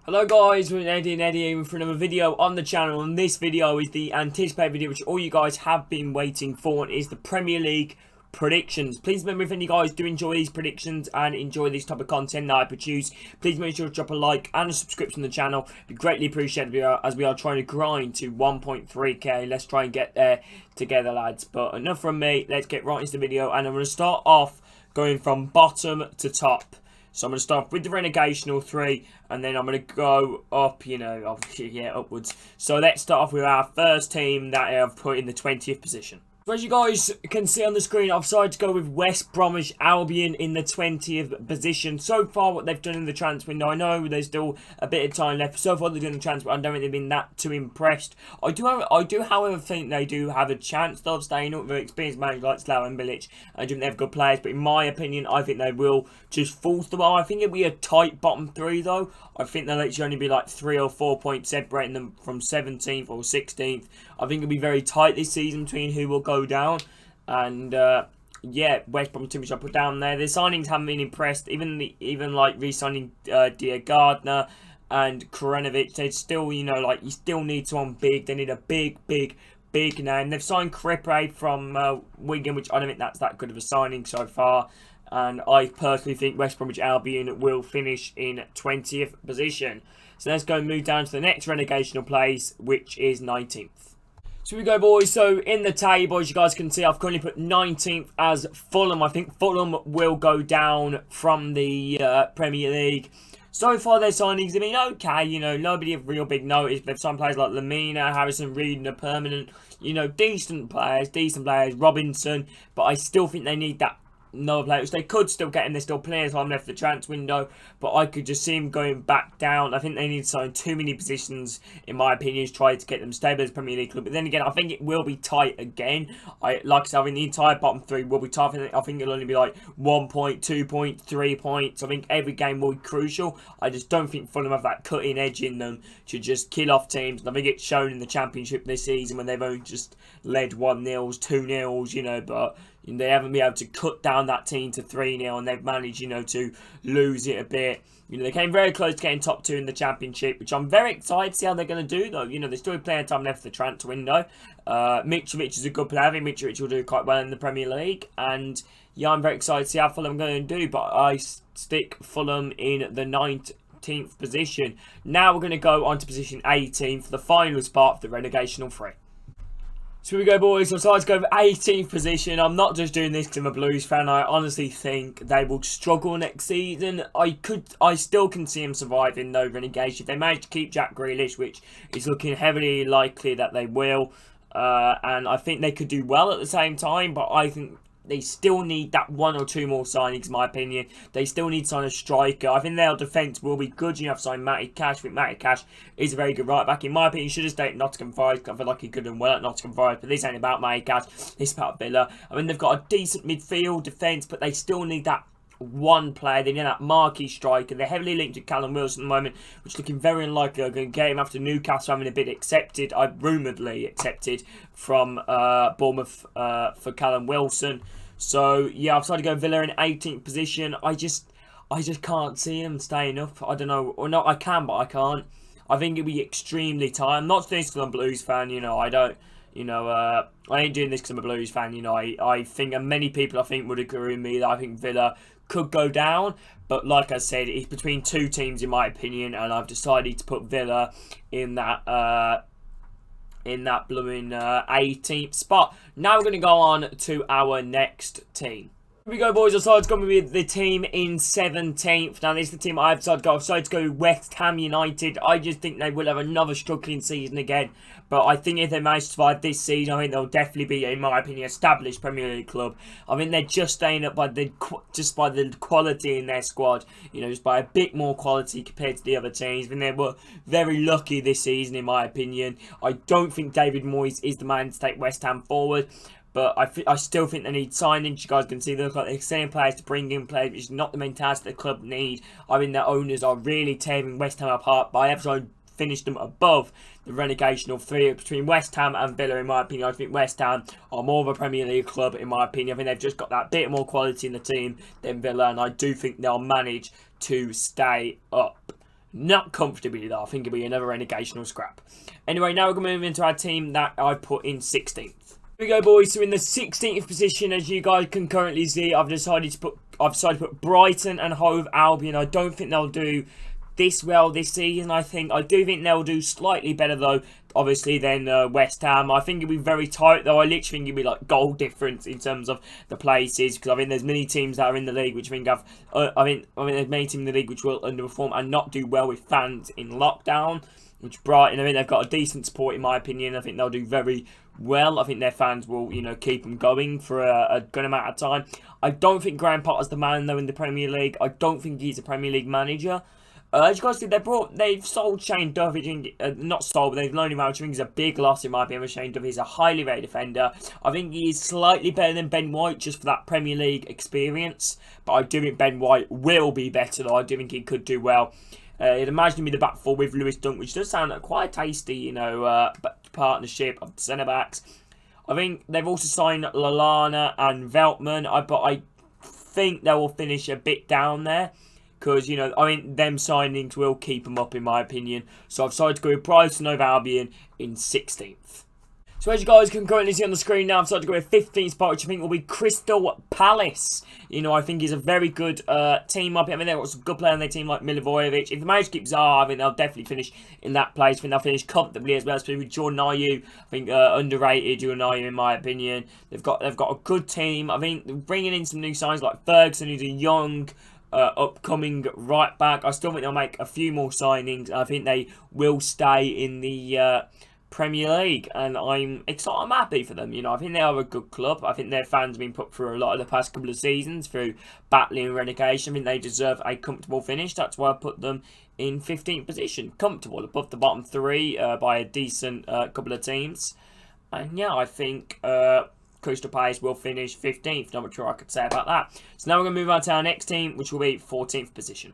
Hello guys, we're Eddie and Eddie here for another video on the channel, and this video is the anticipated video which all you guys have been waiting for, and is the Premier League predictions. Please remember, if any of you guys do enjoy these predictions and enjoy this type of content that I produce, please make sure to drop a like and a subscription to the channel. It'd be greatly appreciated as we are trying to grind to 1.3k. Let's try and get there together, lads. But enough from me, let's get right into the video, and I'm going to start off going from bottom to top. So I'm going to start with the relegational 3, and then I'm going to go up, obviously, yeah, upwards. So let's start off with our first team that I've put in the 20th position. So as you guys can see on the screen, I've decided to go with West Bromwich Albion in the 20th position. So far, what they've done in the transfer window, I know there's still a bit of time left. So far, they've done the transfer. I don't think they've been that too impressed. I do, however, think they do have a chance of staying up with experienced managers like Slaven Bilic. I think they have good players, but in my opinion, I think they will just fall through. I think it'll be a tight bottom 3, though. I think they'll actually only be like 3 or 4 points separating them from 17th or 16th. I think it'll be very tight this season between who will go down. And yeah, West Brom team which I put down there. The signings haven't been impressed. Even like re-signing Dia Gardner and Korenovic, they still, you still need someone big. They need a big name. They've signed Kripe from Wigan, which I don't think that's that good of a signing so far. And I personally think West Bromwich Albion will finish in 20th position. So let's go and move down to the next relegational place, which is 19th. So we go, boys. So in the table, as you guys can see, I've currently put 19th as Fulham. I think Fulham will go down from the Premier League. So far, their signings have been okay. Nobody of real big notice. They've signed players like Lamina, Harrison Reed, and a permanent, decent players, Robinson. But I still think they need that another player, which they could still get him. There's still plenty of time left for the transfer window, but I could just see him going back down. I think they need to sign too many positions, in my opinion, to try to get them stable as Premier League club. But then again, I think it will be tight again. Like I said, I think the entire bottom 3 will be tight. I think it'll only be like 1 point, 2 points, 3 points. I think every game will be crucial. I just don't think Fulham have that cutting edge in them to just kill off teams. And I think it's shown in the Championship this season when they've only just led 1-0, 2-0, but they haven't been able to cut down that team to 3-0, and they've managed, to lose it a bit. They came very close to getting top 2 in the Championship, which I'm very excited to see how they're going to do, though. There's still plenty of time left for the transfer window. Mitrovic is a good player. I think Mitrovic will do quite well in the Premier League. And, yeah, I'm very excited to see how Fulham are going to do, but I stick Fulham in the 19th position. Now we're going to go on to position 18 for the final spot of the relegational 3. So here we go, boys. So I decided to go for 18th position. I'm not just doing this because I'm a Blues fan. I honestly think they will struggle next season. I still can see them surviving though relegation. If they manage to keep Jack Grealish, which is looking heavily likely that they will, and I think they could do well at the same time. But I think they still need that 1 or 2 more signings, in my opinion. They still need to sign a striker. I think their defence will be good. You have to sign Matty Cash. I think Matty Cash is a very good right back. In my opinion, he should have stayed at Nottingham Forest. I feel like he could have done well at Nottingham Forest. But this ain't about Matty Cash. This is about Villa. I mean, they've got a decent midfield defence, but they still need that one player. They need that marquee striker. They're heavily linked to Callum Wilson at the moment, which is looking very unlikely. They're going to get him after Newcastle having a bit accepted. Rumouredly accepted from Bournemouth for Callum Wilson. So yeah, I've decided to go Villa in 18th position. I just can't see them staying up. I don't know, or not. I can, but I can't. I think it'll be extremely tight. I'm not doing this because I'm a Blues fan. I don't. I ain't doing this because I'm a Blues fan. I think, and many people I think would agree with me that I think Villa could go down. But like I said, it's between 2 teams in my opinion, and I've decided to put Villa in that blooming 18th spot. Now we're going to go on to our next team. Here we go, boys. I decided to go with the team in 17th. Now, this is the team I've decided to go with West Ham United. I just think they will have another struggling season again. But I think if they manage to survive this season, I think they'll definitely be, in my opinion, established Premier League club. I think they're just staying up by the quality in their squad. Just by a bit more quality compared to the other teams. I think they were very lucky this season, in my opinion. I don't think David Moyes is the man to take West Ham forward. But I still think they need signings. You guys can see they look like they're selling players to bring in players, which is not the mentality the club need. I mean, their owners are really tearing West Ham apart. But I have finished them above the relegation of 3 between West Ham and Villa, in my opinion. I think West Ham are more of a Premier League club, in my opinion. I think they've just got that bit more quality in the team than Villa, and I do think they'll manage to stay up. Not comfortably though. I think it'll be another relegational scrap. Anyway, now we're going to move into our team that I put in 16th. Here we go, boys. So in the 16th position, as you guys can currently see, I've decided to put Brighton and Hove Albion. I don't think they'll do this well this season. I do think they'll do slightly better though, obviously, than West Ham. I think it'll be very tight though. I literally think it'll be like goal difference in terms of the places, because I think there's many teams that are in the league which I think have I mean there's many teams in the league which will underperform and not do well with fans in lockdown. Which Brighton, I mean, they've got a decent support in my opinion. I think they'll do very well. I think their fans will, you know, keep them going for a good amount of time. I don't think Graham Potter's the man though in the Premier League. I don't think he's a Premier League manager. As you guys see, they've sold Shane Duffy, not sold, but they've loaned him out, which I think is a big loss in my opinion. Shane Duffy is a highly rated defender. I think he is slightly better than Ben White just for that Premier League experience, but I do think Ben White will be better though. I do think he could do well. You'd imagine me the back four with Lewis Dunk, which does sound like quite a tasty, you know, partnership of the centre-backs. I think they've also signed Lallana and Veltman, but I think they will finish a bit down there. Because, you know, I mean, them signings will keep them up, in my opinion. So I've decided to go with Brighton over Albion in 16th. So as you guys can currently see on the screen now, I've decided to go with 15th spot, which I think will be Crystal Palace. You know, I think is a very good team up. I mean, they've got some good players on their team like Milivojevic. If they manage to keep Zaha, I think they'll definitely finish in that place. I think they'll finish comfortably as well, especially with Jordan Ayew. I think underrated Jordan Ayew in my opinion. They've got a good team. I think bringing in some new signs like Ferguson, who's a young upcoming right back. I still think they'll make a few more signings. I think they will stay in the Premier League, and I'm excited. I'm happy for them. You know, I think they are a good club. I think their fans have been put through a lot of the past couple of seasons through battling relegation. I think they deserve a comfortable finish. That's why I put them in 15th position, comfortable above the bottom three by a decent couple of teams. And yeah, I think Crystal Palace will finish 15th. Not much more I could say about that. So now we're going to move on to our next team, which will be 14th position.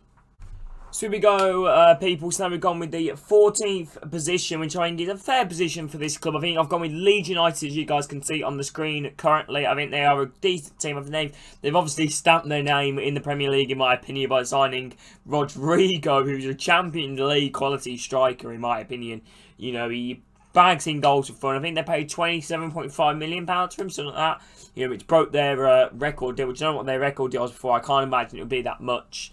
So here we go, people. So now we've gone with the 14th position, which I think is a fair position for this club. I think I've gone with Leeds United, as you guys can see on the screen currently. I think they are a decent team. I think they've obviously stamped their name in the Premier League, in my opinion, by signing Rodrigo, who's a Champions League quality striker, in my opinion. You know, he bags in goals for fun. I think they paid £27.5 million for him, something like that. You know, which broke their record deal, which I don't know what their record deal was before. I can't imagine it would be that much.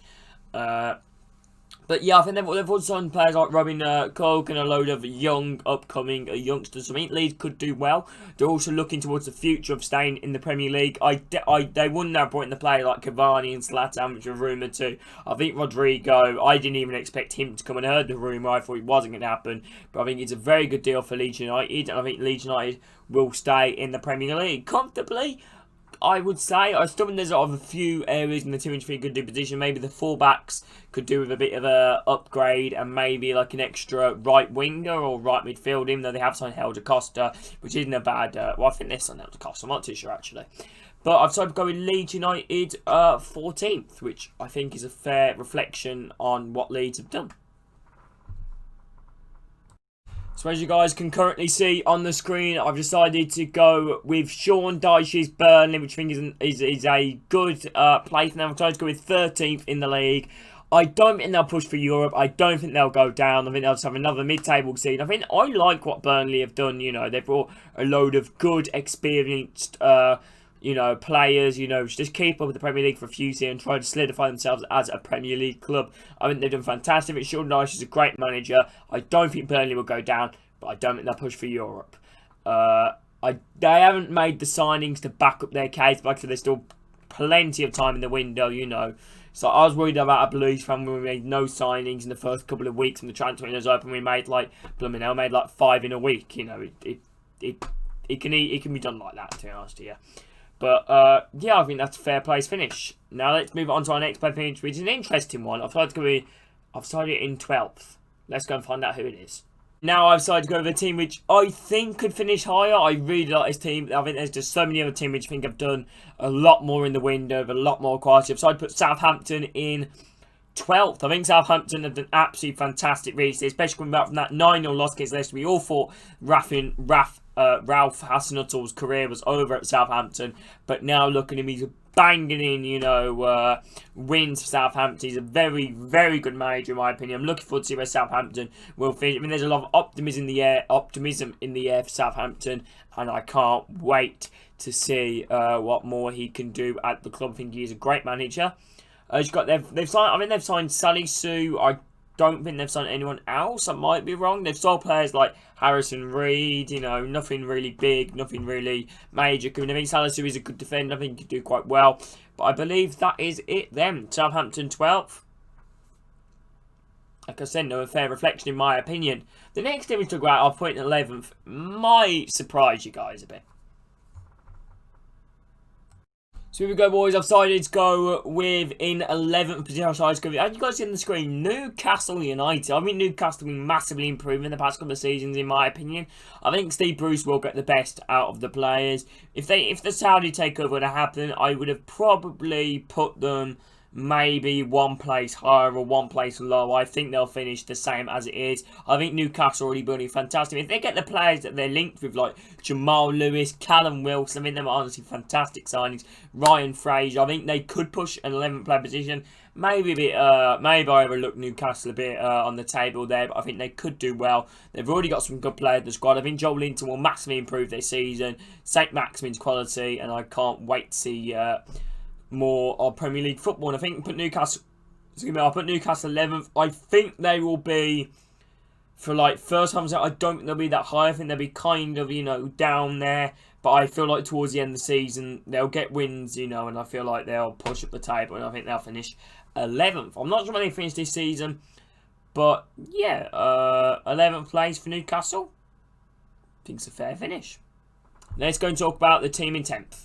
But yeah, I think they've also signed players like Robin Koch and a load of young, upcoming youngsters. So I think Leeds could do well. They're also looking towards the future of staying in the Premier League. They wouldn't have brought in the player like Cavani and Zlatan, which were rumoured too. I think Rodrigo, I didn't even expect him to come, and heard the rumour. I thought it wasn't going to happen. But I think it's a very good deal for Leeds United. And I think Leeds United will stay in the Premier League comfortably, I would say. I still think there's a few areas in the team which we could do position. Maybe the fullbacks could do with a bit of a upgrade, and maybe like an extra right winger or right midfield, even though they have signed Helder Costa, which isn't a bad. Well, I think they've signed Helder Costa. I'm not too sure actually. But I've decided to go with Leeds United 14th, which I think is a fair reflection on what Leeds have done. So as you guys can currently see on the screen, I've decided to go with Sean Dyche's Burnley, which I think is a good place. Now I'm trying to go with 13th in the league. I don't think they'll push for Europe. I don't think they'll go down. I think they'll just have another mid-table seed. I like what Burnley have done. You know, they've brought a load of good, experienced you know, players, you know, just keep up with the Premier League for a few seasons and try to solidify themselves as a Premier League club. I think they've done fantastic. Sean Dyche is a great manager. I don't think Burnley will go down, but I don't think they'll push for Europe. They haven't made the signings to back up their case, but like I said, there's still plenty of time in the window, you know. So I was worried about a Blues fan when we made no signings in the first couple of weeks when the transfer window was open. We made like, blooming hell, made like 5 in a week, you know. It can be done like that, to be honest, yeah. But, yeah, I think that's a fair place finish. Now, let's move on to our next place finish, which is an interesting one. I've decided it in 12th. Let's go and find out who it is. Now, I've decided to go with a team which I think could finish higher. I really like this team. I think there's just so many other teams which I think have done a lot more in the window, a lot more quality. I've decided to put Southampton in 12th. I think Southampton have done absolutely fantastic recently, especially coming back from that 9-0 loss against Leicester. We all thought Ralph Hasenhüttl's career was over at Southampton, but now look at him, he's banging in, wins for Southampton. He's a very, very good manager, in my opinion. I'm looking forward to see where Southampton will finish. I mean, there's a lot of optimism in the air for Southampton, and I can't wait to see what more he can do at the club. I think he's a great manager. They've signed. I mean, they've signed Salisu. I don't think they've signed anyone else. I might be wrong. They've sold players like Harrison Reed. Nothing really big, nothing really major. I think Salisu is a good defender. I think he could do quite well. But I believe that is it then. Southampton 12th. Like I said, no fair reflection in my opinion. The next team we talk about, I'll put in 11th, might surprise you guys a bit. So here we go, boys. I've decided to go with in 11th position. I've decided to go with, as you guys see on the screen, Newcastle United. I mean, Newcastle have been massively improving in the past couple of seasons, in my opinion. I think Steve Bruce will get the best out of the players. If the Saudi takeover would have happened, I would have probably put them maybe one place higher or one place lower. I think they'll finish the same as it is. I think Newcastle already building fantastic. If they get the players that they're linked with, like Jamal Lewis, Callum Wilson, I mean, them are honestly fantastic signings. Ryan Fraser, I think they could push an 11th player position. Maybe a bit, maybe I overlooked Newcastle a bit on the table there, but I think they could do well. They've already got some good players in the squad. I think Joel Linton will massively improve this season. St. Maximin's quality, and I can't wait to see more of Premier League football. And I think I'll put Newcastle 11th. I think they will be, for like first time, I don't think they'll be that high. I think they'll be kind of, down there. But I feel like towards the end of the season, they'll get wins, and I feel like they'll push up the table, and I think they'll finish 11th. I'm not sure when they finish this season, but yeah, 11th place for Newcastle. I think it's a fair finish. Let's go and talk about the team in 10th.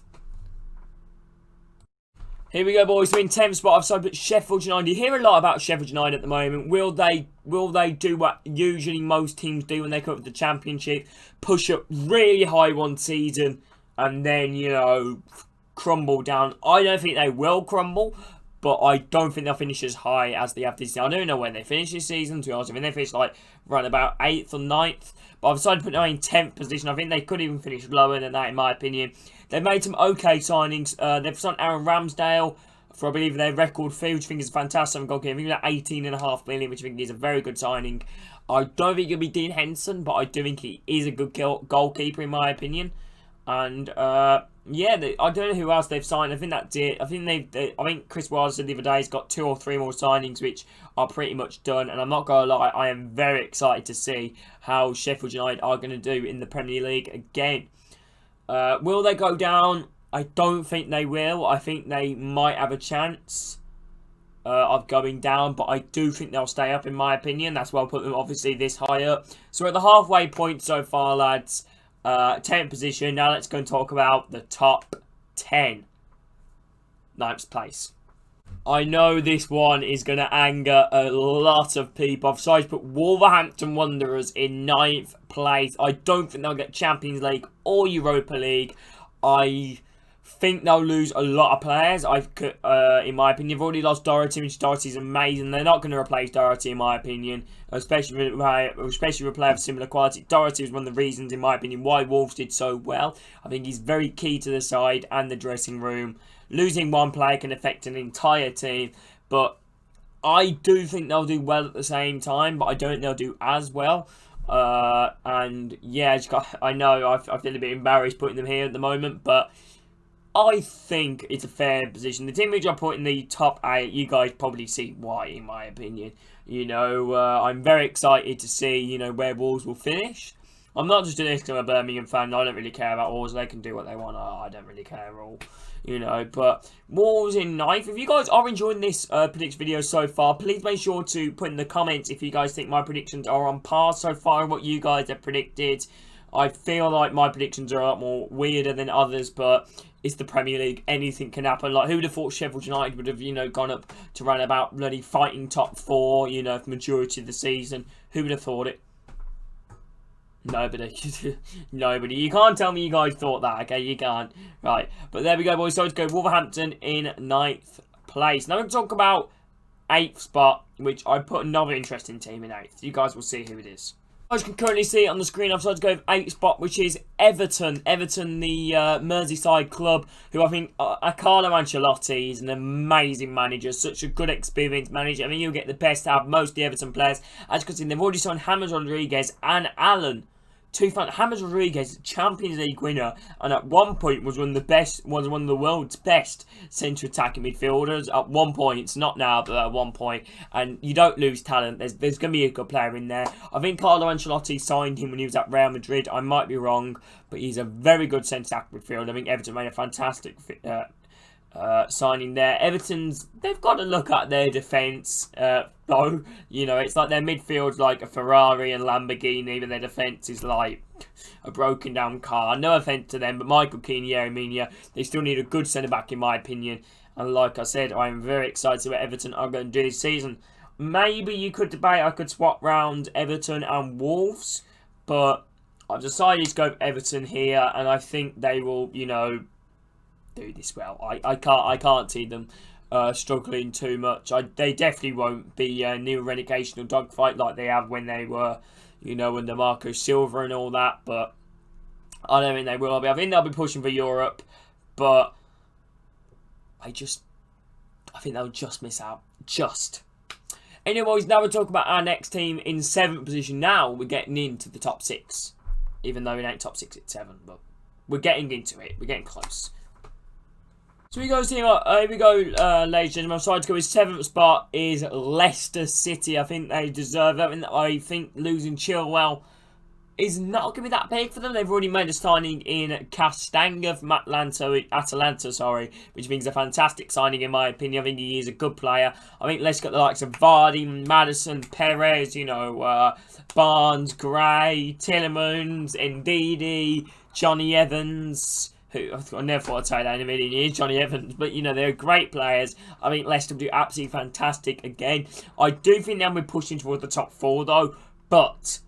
Here we go, boys. We're in 10th spot. I've decided Sheffield United. You hear a lot about Sheffield United at the moment. Will they do what usually most teams do when they come up with the Championship? Push up really high one season and then, crumble down. I don't think they will crumble, but I don't think they'll finish as high as they have this season. I don't know when they finish this season, to be honest. I mean, they finished like around about 8th or 9th. But I've decided to put them in 10th position. I think they could even finish lower than that, in my opinion. They've made some okay signings. They've signed Aaron Ramsdale for, I believe, their record fee, which I think is fantastic. I'm going to 18.5 million, which I think is a very good signing. I don't think it'll be Dean Henson, but I do think he is a good goalkeeper, in my opinion. And yeah, I don't know who else they've signed. I think that's it. I think Chris Wilder said the other day he's got 2 or 3 more signings, which are pretty much done. And I'm not going to lie, I am very excited to see how Sheffield United are going to do in the Premier League again. Will they go down? I don't think they will. I think they might have a chance of going down, but I do think they'll stay up, in my opinion. That's why I'll put them obviously this high up. So we're at the halfway point so far, lads. 10th position. Now let's go and talk about the top 10. 9th place. I know this one is going to anger a lot of people. I've decided to put Wolverhampton Wanderers in 9th place. I don't think they'll get Champions League or Europa League. I think they'll lose a lot of players. In my opinion, they've already lost Doherty, which Doherty's amazing. They're not going to replace Doherty, in my opinion, especially with a player of similar quality. Doherty was one of the reasons, in my opinion, why Wolves did so well. I think he's very key to the side and the dressing room. Losing one player can affect an entire team, but I do think they'll do well at the same time, but I don't think they'll do as well. And yeah, I know I feel a bit embarrassed putting them here at the moment, but I think it's a fair position. The team which I put in the top 8, you guys probably see why, in my opinion. I'm very excited to see, where Wolves will finish. I'm not just doing this because I'm a Birmingham fan. I don't really care about Wolves. They can do what they want. I don't really care at all. But Wolves in 9th. If you guys are enjoying this prediction video so far, please make sure to put in the comments if you guys think my predictions are on par so far and what you guys have predicted. I feel like my predictions are a lot more weirder than others, but it's the Premier League. Anything can happen. Like, who would have thought Sheffield United would have, gone up to run about bloody fighting top 4, for the majority of the season? Who would have thought it? Nobody. Nobody. You can't tell me you guys thought that, okay? You can't. Right. But there we go, boys. So let's go Wolverhampton in 9th place. Now we're going to talk about 8th spot, which I put another interesting team in 8th. You guys will see who it is. As you can currently see it on the screen, I've decided to go with 8th spot, which is Everton. Everton, the Merseyside club, who I think Carlo Ancelotti is an amazing manager, such a good experienced manager. I mean, you'll get the best out of most of the Everton players. As you can see, they've already signed James Rodriguez and Allen. James Rodriguez, Champions League winner, and at one point was one of the world's best centre attacking midfielders. At one point, it's not now, but at one point, and you don't lose talent. There's going to be a good player in there. I think Carlo Ancelotti signed him when he was at Real Madrid. I might be wrong, but he's a very good centre attacking midfielder. I think Everton made a fantastic signing there. They've got to look at their defence, though. You know, it's like their midfield's like a Ferrari and Lamborghini, but their defence is like a broken down car. No offence to them, but Michael Keane, Yeremia, they still need a good centre-back in my opinion. And like I said, I'm very excited what Everton are going to do this season. Maybe you could debate I could swap round Everton and Wolves, but I've decided to go with Everton here, and I think they will, you know, do this well. I can't see them struggling too much. They definitely won't be near relegation or dogfight like they have when they were, you know, under Marco Silva and all that. But I don't think they will be. I think they'll be pushing for Europe, but I think they'll just miss out. Anyways, now we'll talk about our next team in 7th position. Now we're getting into the top 6, even though it ain't top 6, it's 7, but we're getting into it. We're getting close. So here we go, ladies and gentlemen. I'm sorry to go with 7th spot is Leicester City. I think they deserve that. I think losing Chilwell is not going to be that big for them. They've already made a signing in Castagna from Atalanta, which means a fantastic signing in my opinion. I think he is a good player. I think Leicester got the likes of Vardy, Maddison, Perez, you know, Barnes, Gray, Tielemans, Ndidi, Johnny Evans. Who I never thought I'd say that in a million years, Johnny Evans. But, you know, they're great players. I think Leicester will do absolutely fantastic again. I do think they'll be pushing towards the top 4, though. But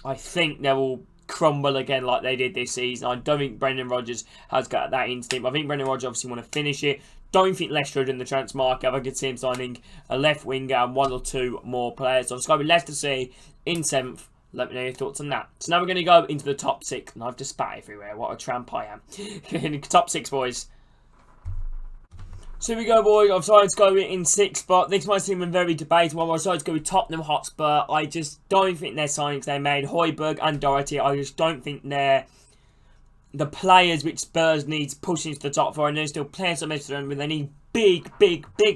I think they will crumble again like they did this season. I don't think Brendan Rodgers has got that instinct. I think Brendan Rodgers obviously want to finish it. Don't think Leicester are in the transfer market. I could see him signing a left winger and 1 or 2 more players. So I'm just going with Leicester City in 7th. Let me know your thoughts on that. So now we're going to go into the top 6. And I've just spat everywhere. What a tramp I am. Top 6, boys. So here we go, boys. I've decided to go in 6th spot. This might seem very debatable. I've decided to go with Tottenham Hotspur. I just don't think their signings they made, Højbjerg and Doherty, I just don't think they're the players which Spurs needs pushing to the top 4. I know there's still players on Midtjylland, but they need big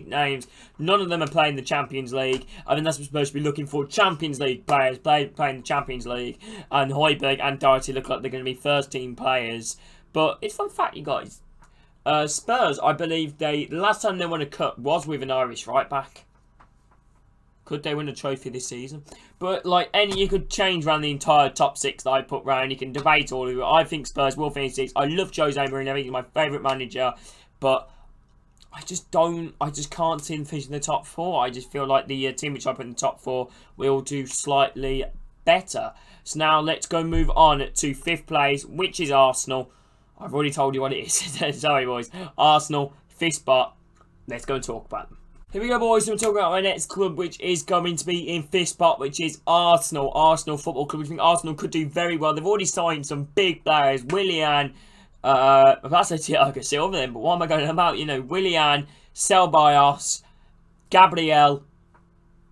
names. None of them are playing the Champions League. I think that's what we're supposed to be looking for. Champions League players playing the Champions League. And Højbjerg and Doherty look like they're going to be first team players. But it's fun fact, you guys. Spurs, I believe the last time they won a cup was with an Irish right back. Could they win a trophy this season? But like you could change around the entire top 6 that I put round. You can debate all of it. I think Spurs will finish 6. I love Jose Mourinho. He's my favourite manager. But I just can't see them finishing the top 4. I just feel like the team which I put in the top 4 will do slightly better. So now let's go move on to 5th place, which is Arsenal. I've already told you what it is. Sorry, boys. Arsenal, 5th spot. Let's go and talk about them. Here we go, boys. So we're talking about my next club, which is going to be in 5th spot, which is Arsenal. Arsenal Football Club. I think Arsenal could do very well. They've already signed some big players. Willian, that's a Thiago Silva then, but what am I going about? You know, Willian, Ceballos, Gabriel.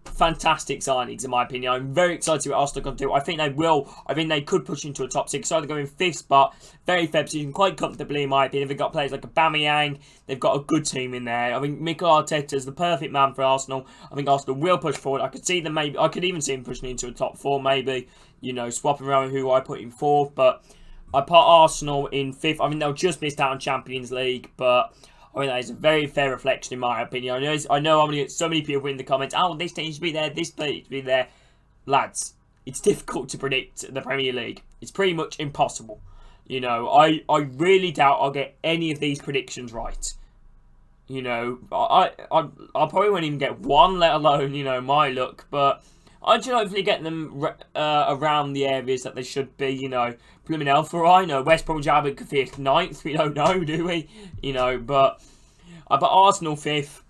Fantastic signings in my opinion. I'm very excited to see what Arsenal can do. I think they will. I think they could push into a top 6. So they're going 5th spot. Very fair position. Quite comfortably in my opinion. They've got players like Aubameyang. They've got a good team in there. I think Mikel Arteta is the perfect man for Arsenal. I think Arsenal will push forward. I could see them maybe. I could even see them pushing into a top 4 maybe. You know, swapping around who I put in 4th. But I put Arsenal in 5th. I mean, they'll just miss out on Champions League. But I mean, that is a very fair reflection in my opinion. I know I'm going to get so many people in the comments, oh, this team should be there, this team should be there. Lads, it's difficult to predict the Premier League. It's pretty much impossible. You know, I really doubt I'll get any of these predictions right. You know, I probably won't even get one, let alone, you know, my luck. But I should hopefully get them around the areas that they should be, you know. Blooming for I know West Bromwich Albion could finish 9th. We don't know, do we? You know, but I put Arsenal 5th.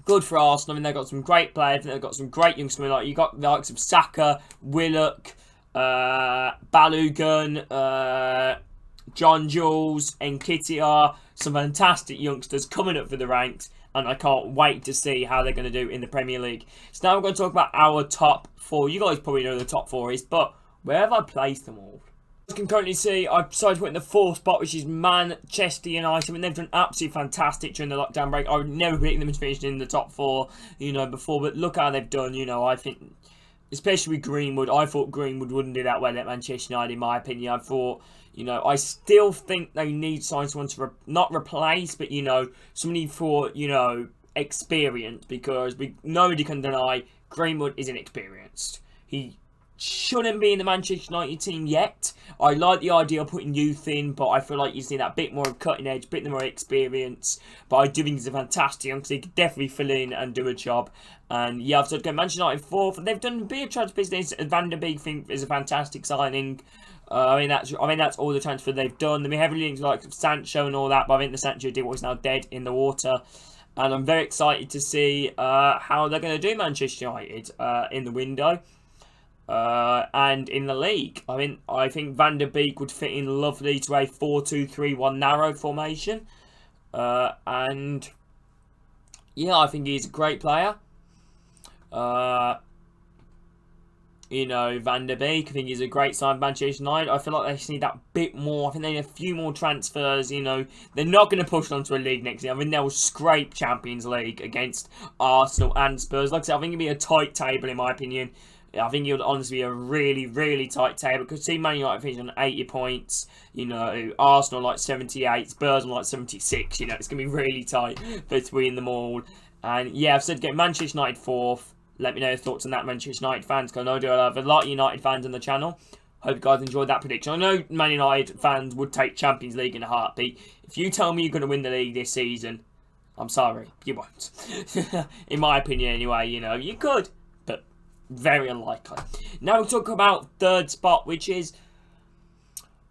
Good for Arsenal. I mean, they've got some great players. They've got some great youngsters. Like, you got the likes of Saka, Willock, Balogun, John Jules, Nketiah. Some fantastic youngsters coming up for the ranks. And I can't wait to see how they're going to do in the Premier League. So now we're going to talk about our top 4. You guys probably know who the top 4 is. But where have I placed them all? As you can currently see, I've decided to put in the 4th spot, which is Manchester United. I mean, they've done absolutely fantastic during the lockdown break. I would never predict them to finish in the top 4, before. But look how they've done, I think, especially with Greenwood. I thought Greenwood wouldn't do that well at Manchester United, in my opinion. I thought, I still think they need someone to not replace, but, somebody for, experience. Because nobody can deny Greenwood is inexperienced. He shouldn't be in the Manchester United team yet. I like the idea of putting youth in, but I feel like you see that bit more of cutting edge, bit more experience. But I do think he's a fantastic young, so he could definitely fill in and do a job. And yeah, I've said go Manchester United 4th. They've done a bit of transfer business. Van der Beek thing is a fantastic signing. I mean that's all the transfer they've done. They heavily linked like Sancho and all that, but I think the Sancho deal was now dead in the water. And I'm very excited to see how they're going to do Manchester United in the window. And in the league, I think Van der Beek would fit in lovely to a 4-2-3-1 narrow formation. And yeah, I think he's a great player. Van der Beek, I think he's a great sign for Manchester United. I feel like they just need that bit more. I think they need a few more transfers. They're not going to push on to a league next year. I mean, they'll scrape Champions League against Arsenal and Spurs. Like I said, I think it'll be a tight table in my opinion. I think it would honestly be a really, really tight table. Because see Man United finish on 80 points. Arsenal like 78. Spurs on like 76. It's going to be really tight between them all. And yeah, I've said get Manchester United 4th. Let me know your thoughts on that, Manchester United fans. Because I know there are a lot of United fans on the channel. Hope you guys enjoyed that prediction. I know Man United fans would take Champions League in a heartbeat. If you tell me you're going to win the league this season, I'm sorry. You won't. In my opinion anyway, you could. Very unlikely. Now we'll talk about 3rd spot, which is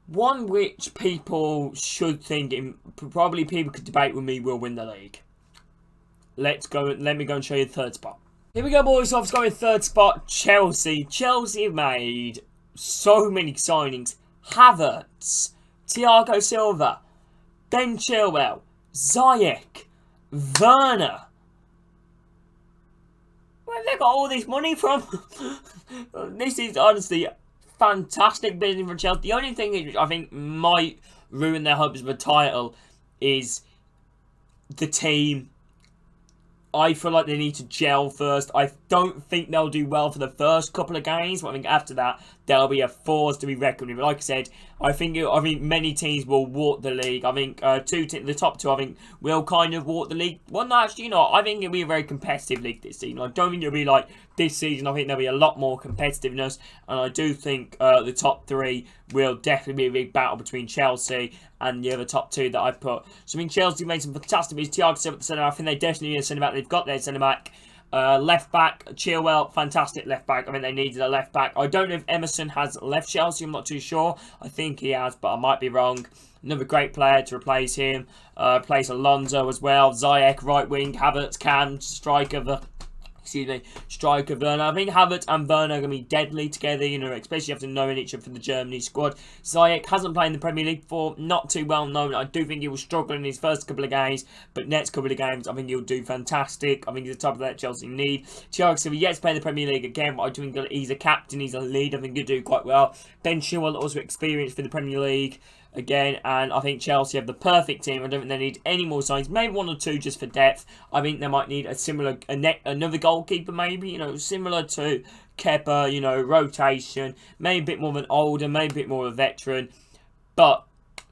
one which people should think, probably people could debate with me, will win the league. Let's go. Let me go and show you the 3rd spot. Here we go, boys. So I've got in 3rd spot, Chelsea. Chelsea have made so many signings. Havertz, Thiago Silva, Ben Chilwell, Ziyech, Werner. Where they got all this money from? This is honestly fantastic business for Chelsea. The only thing which I think might ruin their hopes of a title is the team. I feel like they need to gel first. I don't think they'll do well for the first couple of games, but I think after that there'll be a force to be reckoned with. But like I said, I think many teams will walk the league. I think the top 2 I think will kind of walk the league. Well, no, actually, I think it'll be a very competitive league this season. I don't think it'll be like this season. I think there'll be a lot more competitiveness, and I do think the top 3 will definitely be a big battle between Chelsea and the other top 2 that I've put. So I mean, Chelsea made some fantastic moves. Thiago Silva at the centre. I think they definitely need a centre back. They've got their centre back. Left back, Chilwell, fantastic left back. I mean, they needed a left back. I don't know if Emerson has left Chelsea. I'm not too sure. I think he has, but I might be wrong. Another great player to replace him. Replace Alonso as well. Ziyech, right wing. Havertz, Cam, striker. Striker Werner. I think Havertz and Werner are going to be deadly together, especially after knowing each other for the Germany squad. Ziyech hasn't played in the Premier League before, not too well known. I do think he will struggle in his first couple of games, but next couple of games, I think he'll do fantastic. I think he's the type of that Chelsea need. Thiago Silva yet to play in the Premier League again, but I do think he's a captain, he's a lead. I think he'll do quite well. Ben Chilwell also experienced for the Premier League again, and I think Chelsea have the perfect team. I don't think they need any more signings, maybe 1 or 2 just for depth. I think they might need another goalkeeper, maybe, similar to Kepa, rotation, maybe a bit more of an older, maybe a bit more of a veteran. But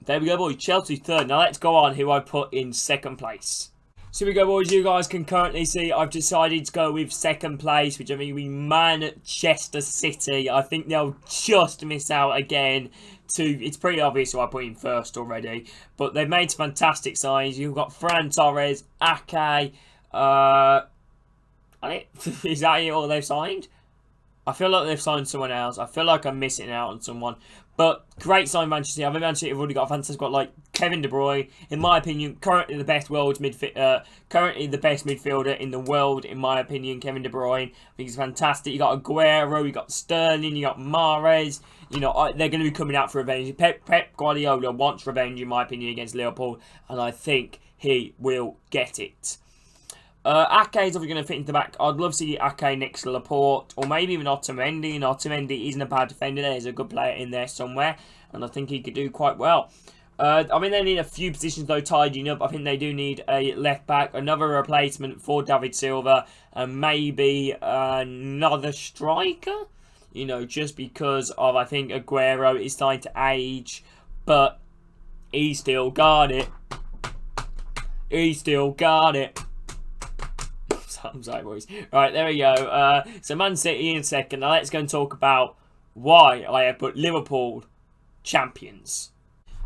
there we go, boys. Chelsea 3rd. Now let's go on who I put in 2nd place. So here we go, boys. You guys can currently see I've decided to go with 2nd place, which I mean we Manchester City. I think they'll just miss out again. It's pretty obvious who I put in 1st already, but they've made some fantastic signs. You've got Fran Torres, Ake. Is that all they've signed? I feel like they've signed someone else. I feel like I'm missing out on someone. But great sign, Manchester City. I think Manchester City have already got a fantastic squad like Kevin De Bruyne. In my opinion, currently the best midfielder in the world. In my opinion, Kevin De Bruyne. I think he's fantastic. You got Aguero, you got Sterling, you got Mahrez. You know, they're going to be coming out for revenge. Pep Guardiola wants revenge, in my opinion, against Liverpool, and I think he will get it. Ake is obviously going to fit into the back. I'd love to see Ake next to Laporte, or maybe even Otamendi. And Otamendi isn't a bad defender. There's a good player in there somewhere, and I think he could do quite well. I mean, they need a few positions, though, tidying up. I think they do need a left-back, another replacement for David Silva, and maybe another striker. You know, just because of, I think, Aguero is starting to age, but he's still got it. He's still got it. I'm sorry, boys. Right, there we go. So Man City in second. Now let's go and talk about why I have put Liverpool champions.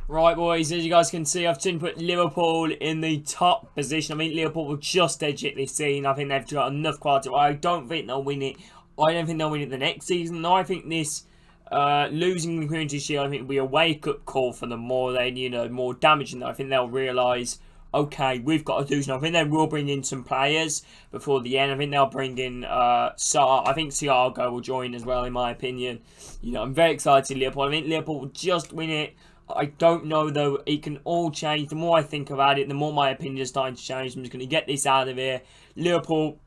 Right, boys, as you guys can see, I've put Liverpool in the top position. I mean, Liverpool will just edge it this season. I think they've got enough quality. I don't think they'll win it. I don't think they'll win it the next season. No, I think this losing the Community Shield, I think, will be a wake-up call for them more than, you know, more damaging. I think they'll realise, okay, we've got to do something. I think they will bring in some players before the end. I think they'll bring in I think Thiago will join as well, in my opinion. You know, I'm very excited, Liverpool. I think Liverpool will just win it. I don't know, though. It can all change. The more I think about it, the more my opinion is starting to change. I'm just going to get this out of here. Liverpool,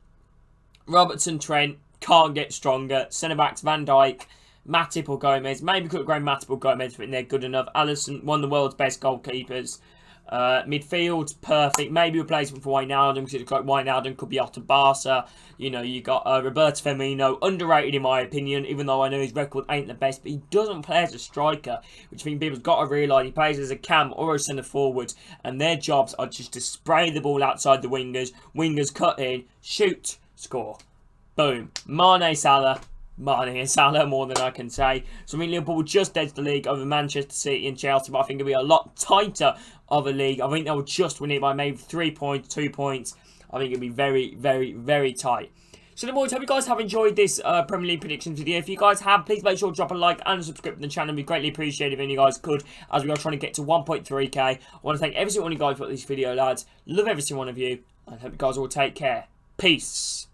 Robertson, Trent, can't get stronger. Centre-backs, Van Dijk, Matip or Gomez. Maybe could have grown Matip or Gomez, but they're good enough. Alisson, one of the world's best goalkeepers. Midfield, perfect. Maybe replacement for Wijnaldum, because it looks like Wijnaldum could be off to Barca. You know, you got Roberto Firmino, underrated in my opinion, even though I know his record ain't the best, but he doesn't play as a striker, which I think people's got to realise. He plays as a cam or a centre forward, and their jobs are just to spray the ball outside the wingers. Wingers cut in, shoot, score. Boom. Mane, Salah more than I can say. So I mean, Liverpool will just edge the league over Manchester City and Chelsea, but I think it'll be a lot tighter of a league. I think they'll just win it by maybe 3 points, 2 points. I think it'll be very, very, very tight. So then, boys, hope you guys have enjoyed this Premier League predictions video. If you guys have, please make sure to drop a like and subscribe to the channel. It'd be greatly appreciated if you guys could, as we are trying to get to 1.3k. I want to thank every single one of you guys for this video, lads. Love every single one of you, and hope you guys all take care. Peace.